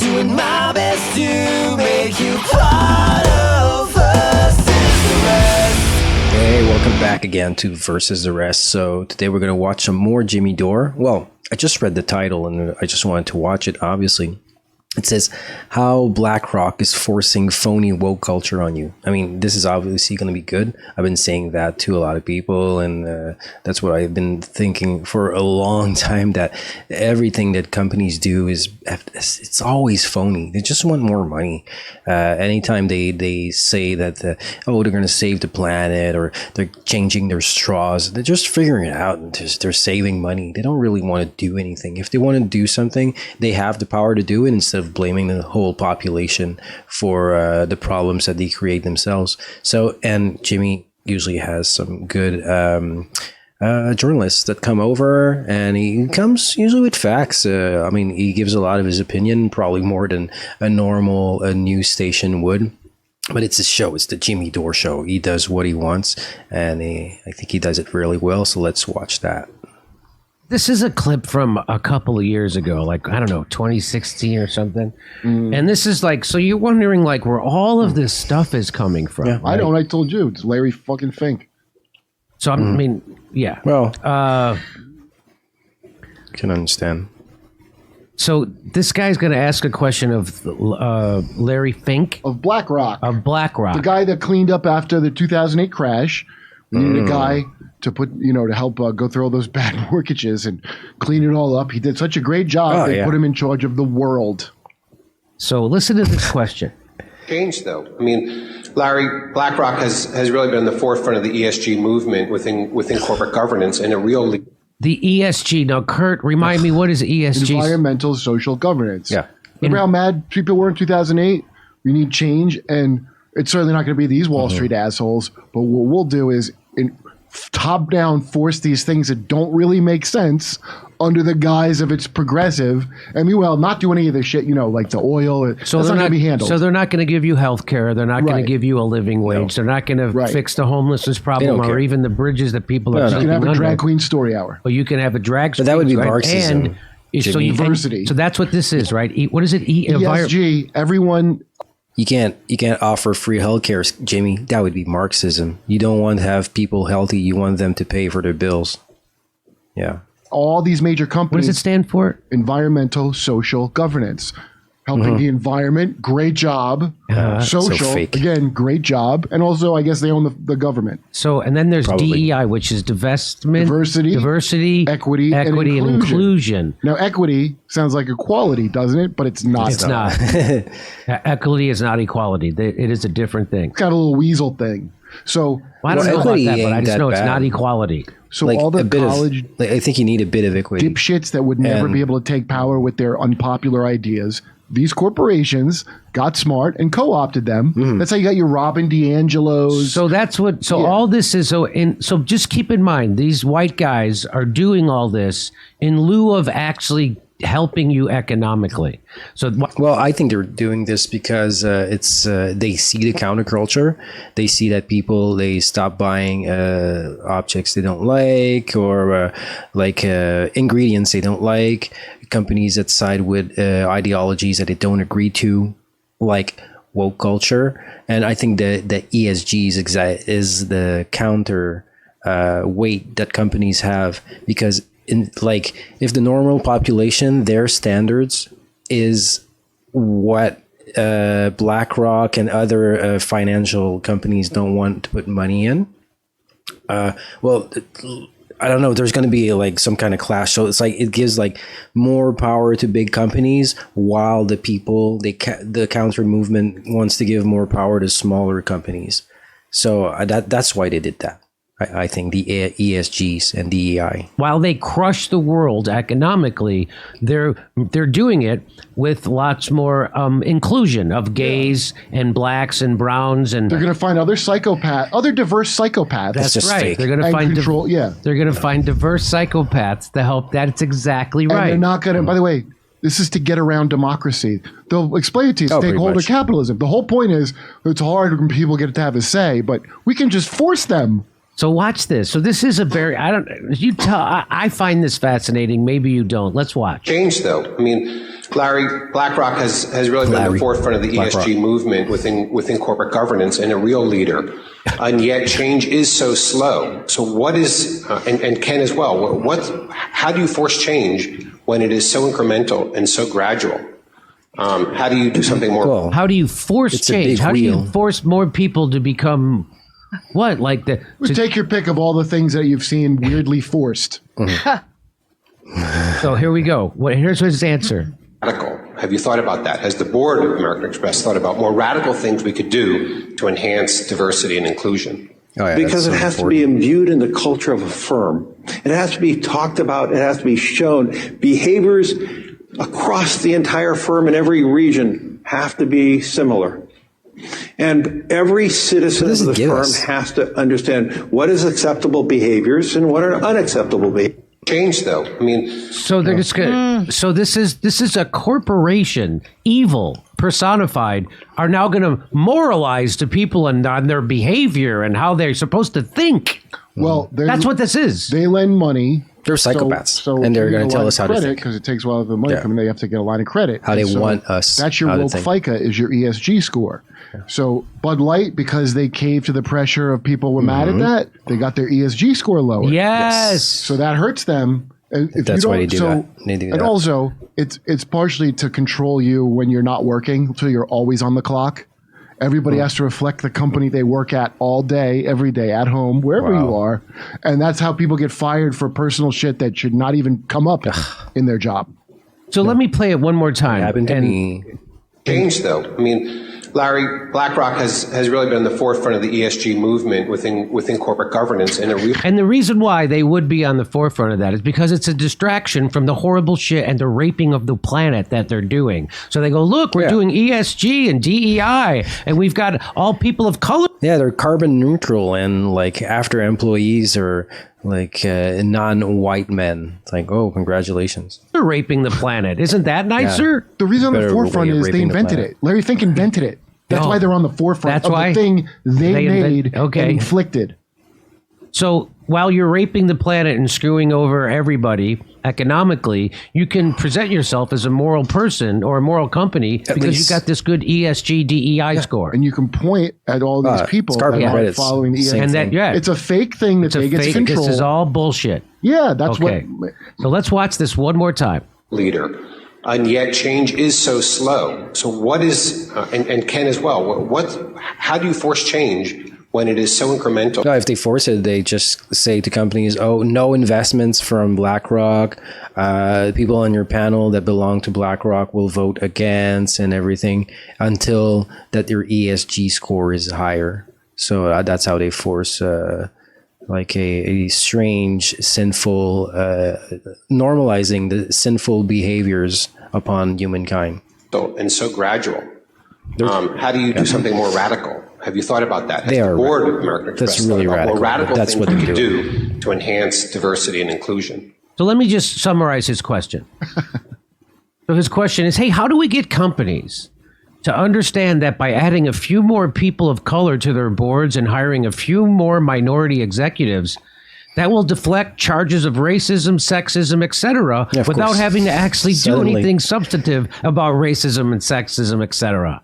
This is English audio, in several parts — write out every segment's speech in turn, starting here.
doing my best to make you part of Versus the Rest. Hey, welcome back again to Versus the Rest. So today we're going to watch some more Jimmy Dore. Well, I just read the title and I just wanted to watch it, obviously. It says how BlackRock is forcing phony woke culture on you. I mean, this is obviously going to be good. I've been saying that to a lot of people, and that's what I've been thinking for a long time, that everything that companies do it's always phony. They just want more money. Anytime they say that, they're going to save the planet or they're changing their straws, they're just figuring it out and they're saving money. They don't really want to do anything. If they want to do something, they have the power to do it instead of blaming the whole population for the problems that they create themselves. So, and Jimmy usually has some good journalists that come over, and he comes usually with facts. I mean, he gives a lot of his opinion, probably more than a normal news station would. But it's a show. It's the Jimmy Dore show. He does what he wants, and I think he does it really well. So let's watch that. This is a clip from a couple of years ago, like, I don't know, 2016 or something. And this is like, so you're wondering like where all of this stuff is coming from. Yeah, right? I don't. I told you. It's Larry fucking Fink. So, I mean, yeah. Well, can understand. So this guy's going to ask a question of Larry Fink. Of BlackRock. Of BlackRock. The guy that cleaned up after the 2008 crash. We needed a guy to put, to help go through all those bad mortgages and clean it all up. He did such a great job. They put him in charge of the world. So listen to this question. Change, though. I mean, Larry, BlackRock has really been in the forefront of the ESG movement within corporate governance and a real. The ESG. Now, Kurt, remind me, what is ESG? Environmental social governance. Yeah. Remember how mad people were in 2008? We need change, and it's certainly not going to be these Wall Street assholes. But what we'll do is top down force these things that don't really make sense under the guise of it's progressive, and meanwhile not do any of the shit, like the oil. So that's not going to be handled. So they're not going to give you health care. They're not going to give you a living wage. No. They're not going to fix the homelessness problem or even the bridges that people are sleeping under. You can have a drag queen story hour. Or you can have a drag But that would be Marxism. And so diversity. So that's what this is, right? What is it? ESG. Everyone. You can't offer free healthcare, Jimmy. That would be Marxism. You don't want to have people healthy. You want them to pay for their bills. Yeah. All these major companies. What does it stand for? Environmental social governance. Helping the environment, great job. Social, so fake. Again, great job. And also, I guess they own the government. So, and then there's DEI, which is divestment, diversity, equity, and inclusion. Now, equity sounds like equality, doesn't it? But it's not. It's not. Equity is not equality. It is a different thing. It's got a little weasel thing. So, I don't know about that, but I just know it's not equality. So all the college, I think you need a bit of equity. Dipshits that would never be able to take power with their unpopular ideas. These corporations got smart and co-opted them. That's how you got your Robin DiAngelos. So that's what. So all this is. So just keep in mind, these white guys are doing all this in lieu of actually helping you economically. So well, I think they're doing this because it's they see the counterculture. They see that people, they stop buying objects they don't like, or ingredients they don't like. Companies that side with ideologies that they don't agree to, like woke culture. And I think the ESG is the counter weight that companies have, because if the normal population, their standards is what BlackRock and other financial companies don't want to put money in. I don't know. There's going to be some kind of clash. So it's it gives more power to big companies, while the people, the counter movement wants to give more power to smaller companies. So that's why they did that. I think the ESGs and DEI. While they crush the world economically, they're doing it with lots more inclusion of gays and blacks and browns, and they're going to find other diverse psychopaths. That's right. Fake. They're going to find They're going to Yeah. find diverse psychopaths to help. That's exactly right. And they're not going to. By the way, this is to get around democracy. They'll explain it to you, stakeholder capitalism. The whole point is it's hard when people get to have a say, but we can just force them. So watch this. So this is a very, I find this fascinating. Maybe you don't. Let's watch. Change, though. I mean, Larry, BlackRock has really been at the forefront of the ESG movement within corporate governance and a real leader. And yet change is so slow. So what is, and Ken as well, how do you force change when it is so incremental and so gradual? How do you do something more? Well, How do you force it's a change? big How do you wheel. force more people to become what? Like the Take your pick of all the things that you've seen weirdly forced. so here we go. Here's his answer. Radical. Have you thought about that? Has the board of American Express thought about more radical things we could do to enhance diversity and inclusion? Oh, yeah, Because it that's so has to be important. imbued in the culture of a firm. It has to be talked about. It has to be shown. Behaviors across the entire firm in every region have to be similar. And every citizen What of does it the give firm us? has to understand what is acceptable behaviors and what are unacceptable behaviors. Change, though. I mean, So they're just gonna. So this is a corporation, evil personified, are now going to moralize to people and on their behavior and how they're supposed to think. Well, That's what this is. they lend money. They're psychopaths, So and they're if you going get to a tell line us of how to credit, think. because it takes a while for the money Yeah. coming. They have to get a line of credit. How they And so want us That's your how to woke think. FICA is your ESG score. So Bud Light, because they caved to the pressure of people were mad at Mm-hmm. that, they got their ESG score lower. Yes. So that hurts them. And if That's you why don't, they do so, that. They do and that. also, it's partially to control you when you're not working, so you're always on the clock. Everybody Hmm. has to reflect the company they work at all day, every day, at home, wherever you are. And that's how people get fired for personal shit that should not even come up in their job. So let me play it one more time. Happened to And me. change, though. I mean, Larry, BlackRock has really been at the forefront of the ESG movement within corporate governance and a real And the reason why they would be on the forefront of that is because it's a distraction from the horrible shit and the raping of the planet that they're doing. So they go, look, we're Yeah. doing ESG and DEI, and we've got all people of color. Yeah, they're carbon neutral, and like after employees are like non-white men. It's like, oh, congratulations. They're raping the planet. Isn't that nicer? The reason on the Better forefront way of is they raping the invented planet. it. Larry Fink invented it. That's Oh. why they're on the forefront That's of why? the thing they made Okay. and inflicted. So while you're raping the planet and screwing over everybody economically, you can present yourself as a moral person or a moral company because you least. got this good ESG DEI score. And you can point at all these people it's that carbon aren't credits. following the Same And that, thing. yeah, It's a fake thing that it's a they get to fake. control. This is all bullshit. Yeah, that's Okay. what. So let's watch this one more time. leader. And yet change is so slow. So what is, and Ken as well, how do you force change when it is so incremental? No, if they force it, they just say to companies, oh, no investments from BlackRock. People on your panel that belong to BlackRock will vote against and everything until that your ESG score is higher. So that's how they force like a strange, sinful, normalizing the sinful behaviors upon humankind. And so gradual. How do you do something more radical? Have you thought about that? Has They the are board radical. of American That's Express really thought about more radical. radical That's things what we they're could do to enhance diversity and inclusion? So let me just summarize his question. So his question is, hey, how do we get companies to understand that by adding a few more people of color to their boards and hiring a few more minority executives, that will deflect charges of racism, sexism, etc., Yeah, of without course. having to actually do Suddenly. anything substantive about racism and sexism, etc.?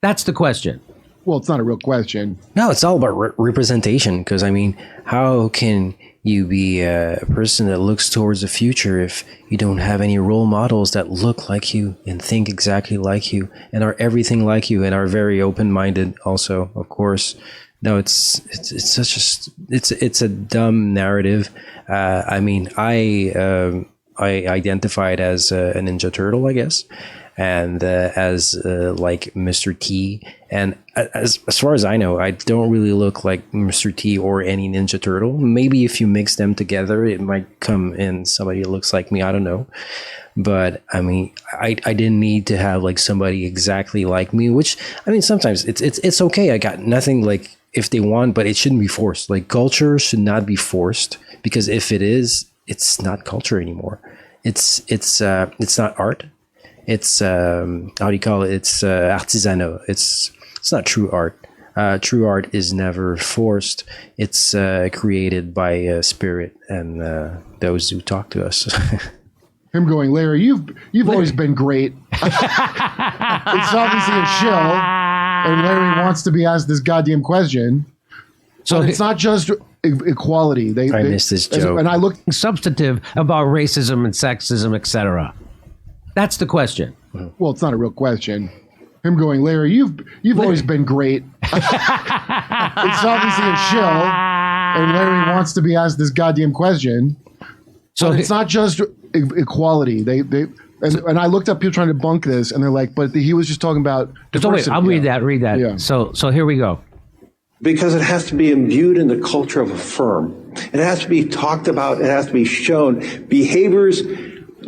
That's the question. Well, it's not a real question. No, it's all about representation. Because I mean, how can you be a person that looks towards the future if you don't have any role models that look like you and think exactly like you and are everything like you and are very open-minded? Also, of course, no, it's such it's a dumb narrative. I mean, I identified as a Ninja Turtle, I guess. And as like Mr. T, and as far as I know, I don't really look like Mr. T or any Ninja Turtle. Maybe if you mix them together, it might come in somebody that looks like me. I don't know, but I mean, I didn't need to have like somebody exactly like me. Which I mean, sometimes it's okay. I got nothing like if they want, but it shouldn't be forced. Like culture should not be forced because if it is, it's not culture anymore. It's not art. It's how do you call it? It's artisanal. It's not true art. True art is never forced. It's created by spirit and those who talk to us. Him going, Larry, you've always been great. It's obviously a shill, and Larry wants to be asked this goddamn question. So it's not just equality. I missed this joke. And I looked substantive about racism and sexism, etc. That's the question. Well, it's not a real question. Him going, Larry, you've always been great. It's obviously a shill, and Larry wants to be asked this goddamn question. So it's not just equality. And I looked up people trying to bunk this, and they're like, but he was just talking about diversity. So wait, I'll read that. Yeah. So here we go. Because it has to be imbued in the culture of a firm. It has to be talked about. It has to be shown. Behaviors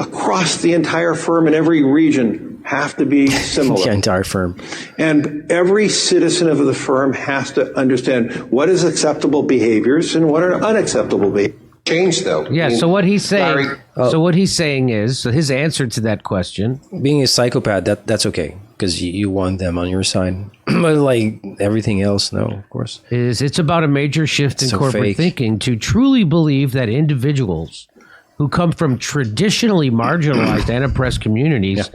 across the entire firm in every region have to be similar. The entire firm. And every citizen of the firm has to understand what is acceptable behaviors and what are unacceptable behaviors. Change, though. Yeah. So what he's saying. So what he's saying is, so his answer to that question. Being a psychopath, that's okay because you want them on your side. But like everything else, no, of course. It's about a major shift in So corporate fake. thinking to truly believe that individuals who come from traditionally marginalized and oppressed communities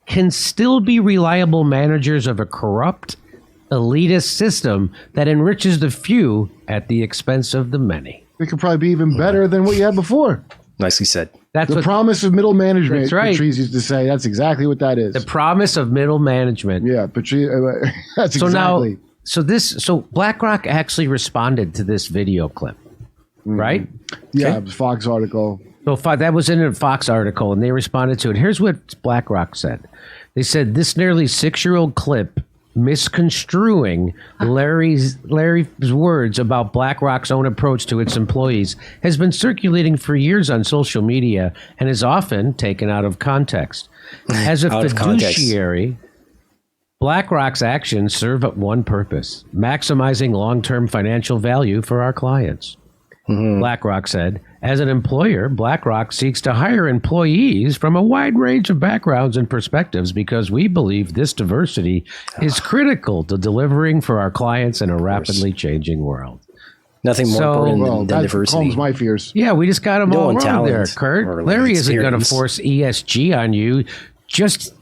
can still be reliable managers of a corrupt, elitist system that enriches the few at the expense of the many. It could probably be even better than what you had before. Nicely said. That's The what promise of middle management, That's right. Patrice used to say. That's exactly what that is. the promise of middle management. Yeah, Patrice, that's So exactly. now, so BlackRock actually responded to this video clip, right? Yeah, it was Fox article. So that was in a Fox article, and they responded to it. Here's what BlackRock said. They said this nearly 6-year-old clip misconstruing Larry's words about BlackRock's own approach to its employees has been circulating for years on social media and is often taken out of context. As a Out of context. fiduciary, BlackRock's actions serve one purpose: maximizing long-term financial value for our clients. BlackRock said, as an employer, BlackRock seeks to hire employees from a wide range of backgrounds and perspectives because we believe this diversity is critical to delivering for our clients in a rapidly changing world. Nothing more important Well, than that diversity. calms my fears. Yeah, we just got them No all one wrong talent there, Kurt. or Larry isn't going to experience. force ESG on you just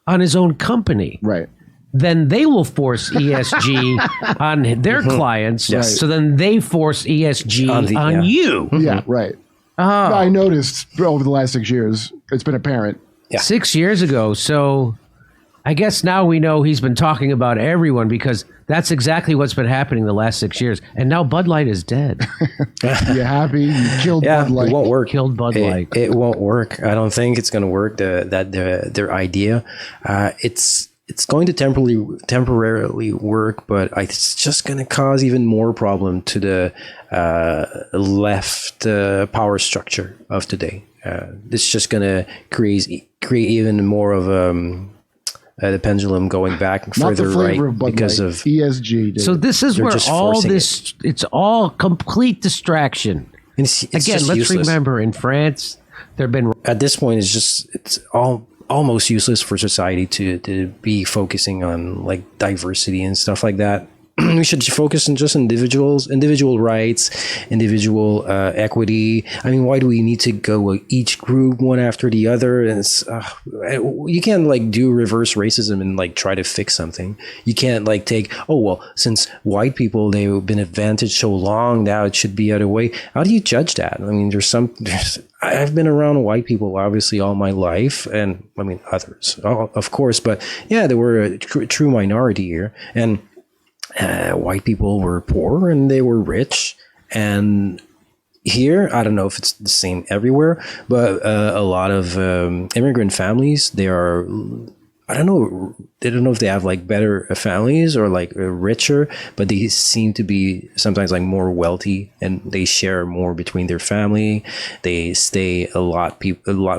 on his own company. Right. Then they will force ESG on their clients. Yes. So then they force ESG On on the- you. Yeah, right. I noticed over the last 6 years, it's been apparent. Yeah. 6 years ago. So I guess now we know he's been talking about everyone because that's exactly what's been happening the last 6 years. And now Bud Light is dead. You happy? You killed Yeah, Bud Light. it won't work. Killed Bud Light. It won't work. I don't think it's going to work. Their idea, it's going to temporarily work, but it's just going to cause even more problem to the left power structure of today. It's just going to create even more of the pendulum going back Not further the flavor right of Bud because Light. of ESG. Dude. So this is They're where just all forcing this, it's all complete distraction. it's Again, just let's useless. remember in France, there have been At this point, it's almost useless for society to be focusing on like diversity and stuff like that. We should focus on just individual rights, individual equity. I mean, why do we need to go each group one after the other? And it's you can't like do reverse racism and like try to fix something. You can't like take, oh well, since white people they've been advantaged so long, now it should be other way. How do you judge that? I mean, I've been around white people obviously all my life, and I mean others, of course, but yeah, there were a true minority here, and white people were poor and they were rich. And here, I don't know if it's the same everywhere, but a lot of immigrant families, they are, I don't know if they have like better families or like richer, but they seem to be sometimes like more wealthy and they share more between their family. They stay a lot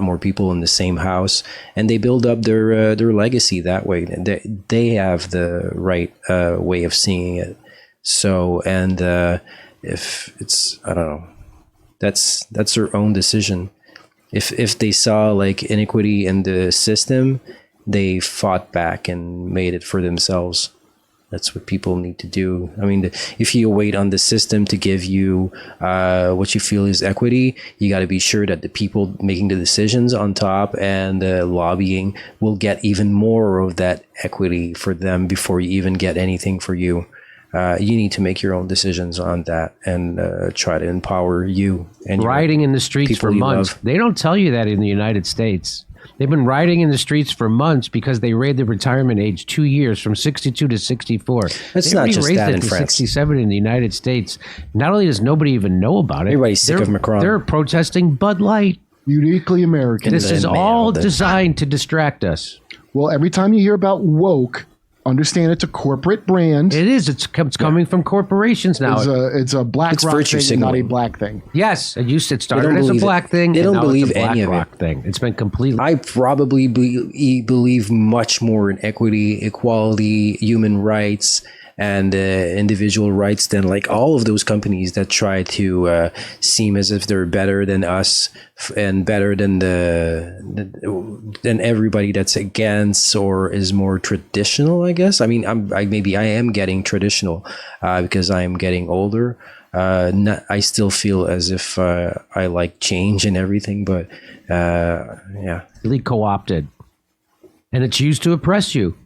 more people in the same house, and they build up their legacy that way. They have the right way of seeing it. So, and if it's, I don't know, that's their own decision. If they saw like inequity in the system, they fought back and made it for themselves. That's what people need to do. I mean, if you wait on the system to give you what you feel is equity, you got to be sure that the people making the decisions on top and lobbying will get even more of that equity for them before you even get anything for you. You need to make your own decisions on that and try to empower you. And rioting in the streets for months. They don't tell you that in the United States. They've been rioting in the streets for months because they raised the retirement age 2 years from 62 to 64. It's not just that in France. 67 in the United States. Not only does nobody even know about it, everybody's sick of Macron. They're protesting Bud Light. Uniquely American. This is all designed to distract us. Well, every time you hear about woke, understand it's a corporate brand. It is. It's coming from corporations now. It's a BlackRock thing, not a black thing. Yes, it started as a black thing. They don't believe any of it. Thing. It's been completely. I probably believe much more in equity, equality, human rights, and individual rights than like all of those companies that try to seem as if they're better than us and better than than everybody that's against or is more traditional, I guess. I mean, I am getting traditional because I am getting older. I still feel as if I like change and everything, but yeah, really co-opted, and it's used to oppress you.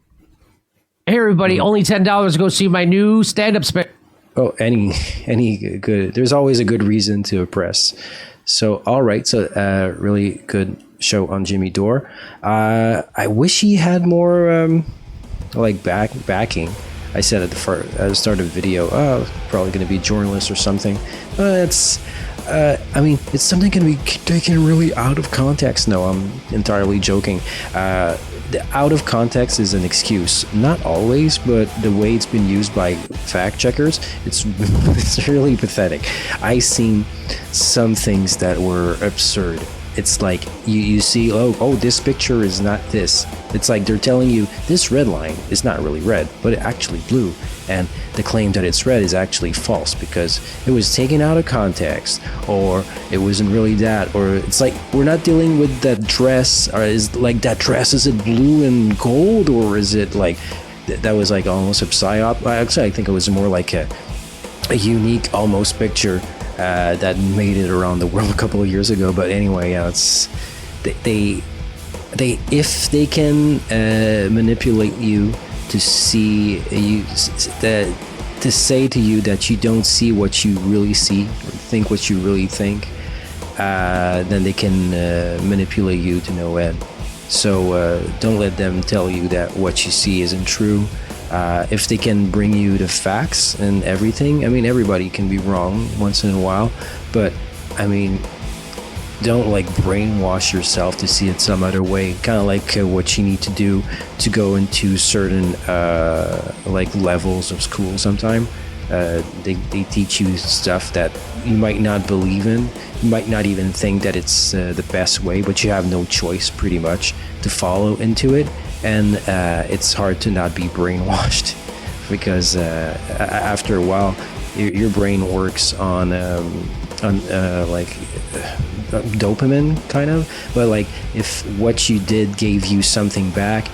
Hey everybody, only $10 to go see my new stand-up special. Oh, any good. There's always a good reason to oppress. So, all right. So, really good show on Jimmy Dore. I wish he had more like backing. I said at the start of the video, probably going to be a journalist or something. It's something can be taken really out of context. No, I'm entirely joking. The out of context is an excuse. Not always, but the way it's been used by fact checkers, it's really pathetic. I seen some things that were absurd. It's like you see, oh, this picture is not this. It's like they're telling you this red line is not really red, but it actually blue. And the claim that it's red is actually false because it was taken out of context, or it wasn't really that, or it's like we're not dealing with that dress, or is like that dress, is it blue and gold, or is it like that was like almost a psyop? Actually, I think it was more like a unique almost picture that made it around the world a couple of years ago. But anyway, yeah, it's they if they can manipulate you to see you to say to you that you don't see what you really see, or think what you really think, then they can manipulate you to no end. So don't let them tell you that what you see isn't true. If they can bring you the facts and everything, I mean, everybody can be wrong once in a while, but I mean, don't like brainwash yourself to see it some other way. Kind of like what you need to do to go into certain like levels of school sometime. They teach you stuff that you might not believe in. You might not even think that it's the best way, but you have no choice pretty much to follow into it. And it's hard to not be brainwashed because after a while, your brain works on like dopamine kind of. But like if what you did gave you something back,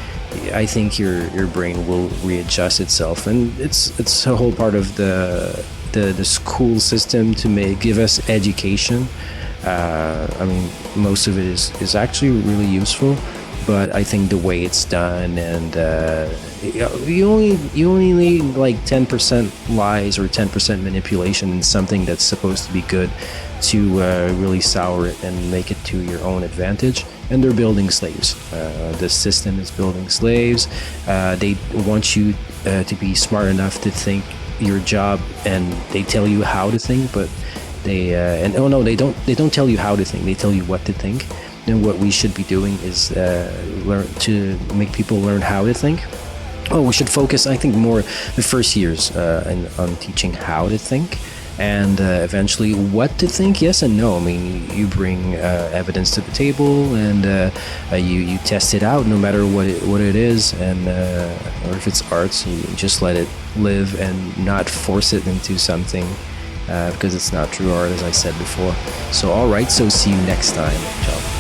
I think your brain will readjust itself, and it's a whole part of the school system to give us education. I mean, most of it is actually really useful. But I think the way it's done, and you only need like 10% lies or 10% manipulation in something that's supposed to be good to really sour it and make it to your own advantage. And they're building slaves. The system is building slaves. They want you to be smart enough to think your job, and they tell you how to think, but they they don't tell you how to think. They tell you what to think. And what we should be doing is learn to make people learn how to think. We should focus, I think, more the first years on teaching how to think, and eventually what to think. Yes and no. I mean, you bring evidence to the table, and you test it out, no matter what it is, and or if it's arts, you just let it live and not force it into something. Because it's not true art, as I said before. So, all right. So, see you next time. Ciao.